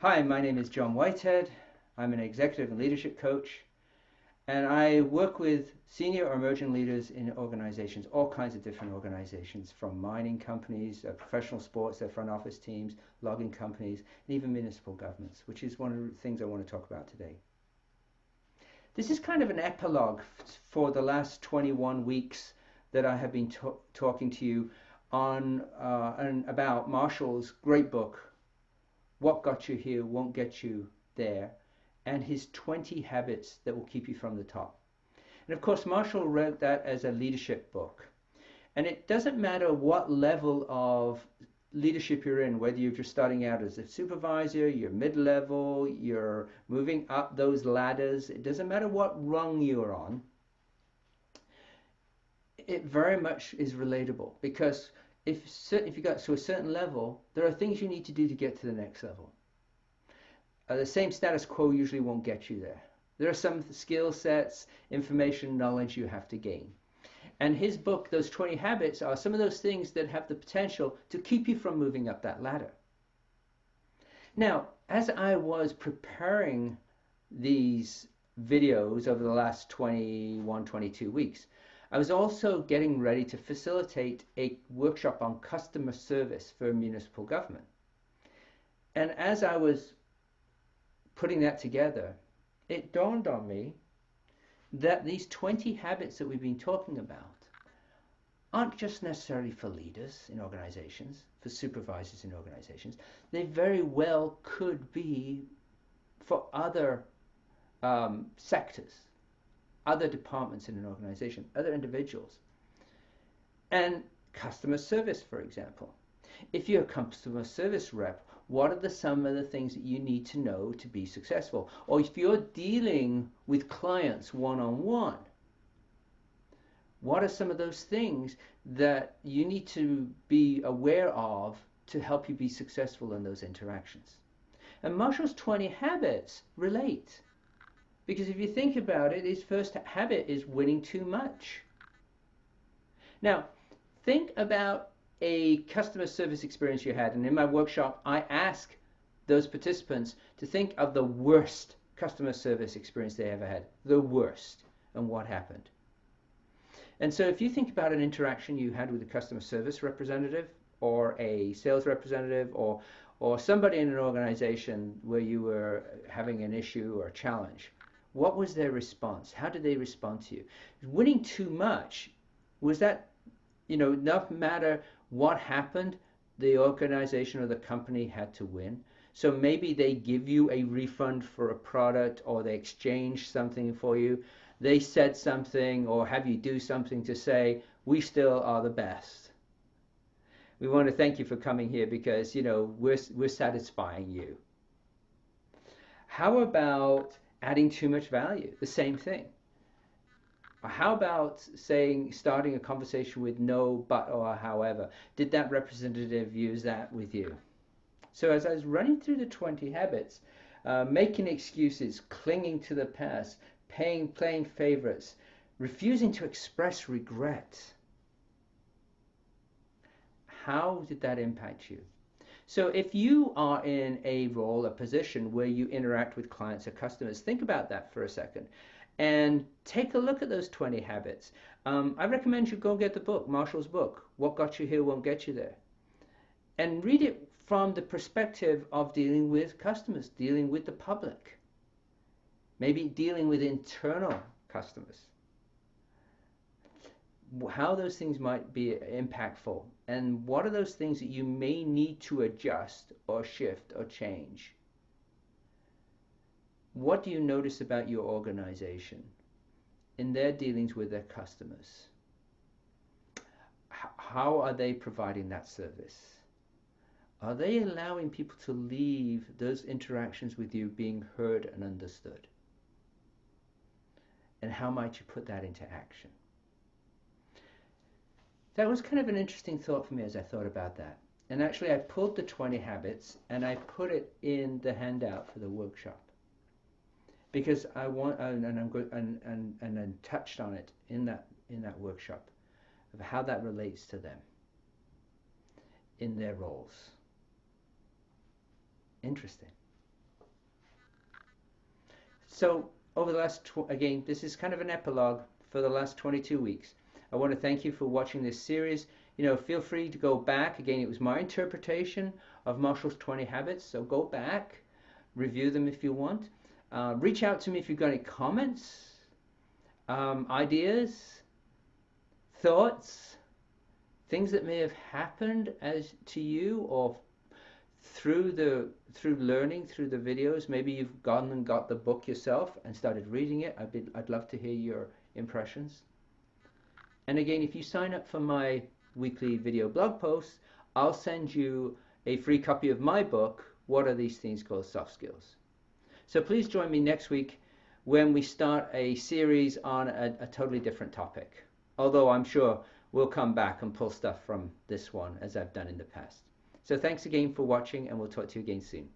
Hi, my name is John Whitehead. I'm an executive and leadership coach, and I work with senior or emerging leaders in organizations, all kinds of different organizations, from mining companies, professional sports, their front office teams, logging companies, and even municipal governments, which is one of the things I want to talk about today. This is kind of an epilogue for the last 21 weeks that I have been talking to you on and about Marshall's great book, What Got You Here Won't Get You There, and his 20 habits that will keep you from the top. And of course, Marshall wrote that as a leadership book. And it doesn't matter what level of leadership you're in, whether you're just starting out as a supervisor, you're mid-level, you're moving up those ladders, it doesn't matter what rung you're on, it very much is relatable because if you got to a certain level, there are things you need to do to get to the next level. The same status quo usually won't get you there. There are some skill sets, information, knowledge you have to gain. And his book, those 20 habits, are some of those things that have the potential to keep you from moving up that ladder. Now, as I was preparing these videos over the last 21, 22 weeks, I was also getting ready to facilitate a workshop on customer service for municipal government. And as I was putting that together, it dawned on me that these 20 habits that we've been talking about aren't just necessarily for leaders in organizations, for supervisors in organizations. They very well could be for other sectors, other departments in an organization, other individuals. And customer service, for example. If you're a customer service rep, what are some of the things that you need to know to be successful? Or if you're dealing with clients one-on-one, what are some of those things that you need to be aware of to help you be successful in those interactions? And Marshall's 20 habits relate. Because if you think about it, his first habit is winning too much. Now, think about a customer service experience you had. And in my workshop, I ask those participants to think of the worst customer service experience they ever had. The worst. And what happened. And so if you think about an interaction you had with a customer service representative or a sales representative or somebody in an organization where you were having an issue or a challenge, what was their response? How did they respond to you? Winning too much, was that, no matter what happened, the organization or the company had to win? So maybe they give you a refund for a product, or they exchange something for you. They said something or have you do something to say, we still are the best. We want to thank you for coming here because, we're satisfying you. How about adding too much value? The same thing. How about starting a conversation with no, but, or however? Did that representative use that with you? So as I was running through the 20 habits, making excuses, clinging to the past, playing favorites, refusing to express regret, how did that impact you? So if you are in a role, a position where you interact with clients or customers, think about that for a second and take a look at those 20 habits. I recommend you go get the book, Marshall's book, What Got You Here Won't Get You There, and read it from the perspective of dealing with customers, dealing with the public, maybe dealing with internal customers. How those things might be impactful, and what are those things that you may need to adjust or shift or change. What do you notice about your organization in their dealings with their customers? How are they providing that service? Are they allowing people to leave those interactions with you being heard and understood? And how might you put that into action? That was kind of an interesting thought for me as I thought about that. And actually I pulled the 20 habits and I put it in the handout for the workshop. Because I want, and touched on it in that workshop of how that relates to them in their roles. Interesting. So over the last, again, this is kind of an epilogue for the last 22 weeks. I want to thank you for watching this series. Feel free to go back. Again, it was my interpretation of Marshall's 20 habits. So go back, review them if you want. Reach out to me if you've got any comments, ideas, thoughts, things that may have happened as to you or through learning through the videos. Maybe you've gone and got the book yourself and started reading it. I'd love to hear your impressions. And again, if you sign up for my weekly video blog posts, I'll send you a free copy of my book, What Are These Things Called Soft Skills? So please join me next week when we start a series on a totally different topic. Although I'm sure we'll come back and pull stuff from this one as I've done in the past. So thanks again for watching, and we'll talk to you again soon.